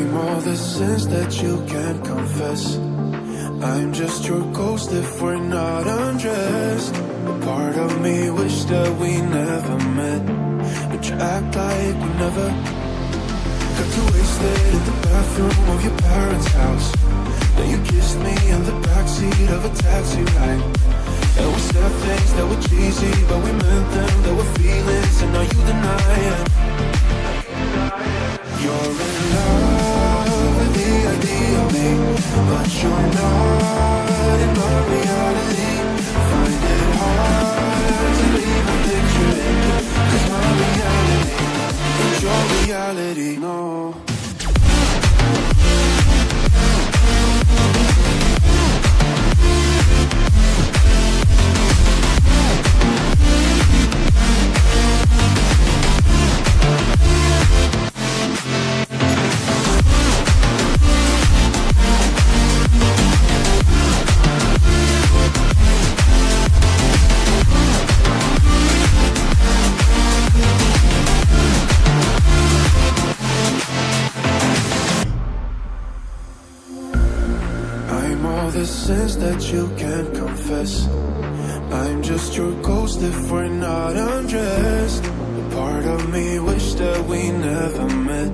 I'm all the sins that you can't confess. I'm just your ghost if we're not undressed. A part of me wish that we never met, but you act like we never. Got too wasted in the bathroom of your parents' house. Then you kissed me in the backseat of a taxi ride. And we said things that were cheesy, but we meant them. There were feelings, and now you deny it. You're in love with the idea of me, but you're not in my reality. Find it hard to even picture it, 'cause my reality ain't your reality, no. The sins that you can't confess. I'm just your ghost if we're not undressed. A part of me wish that we never met,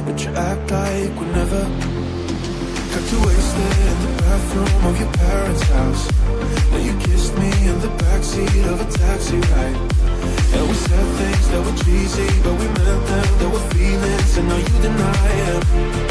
but you act like we never. Got too wasted in the bathroom of your parents' house. Then you kissed me in the backseat of a taxi ride. And we said things that were cheesy, but we meant them. There were feelings, and now you deny it.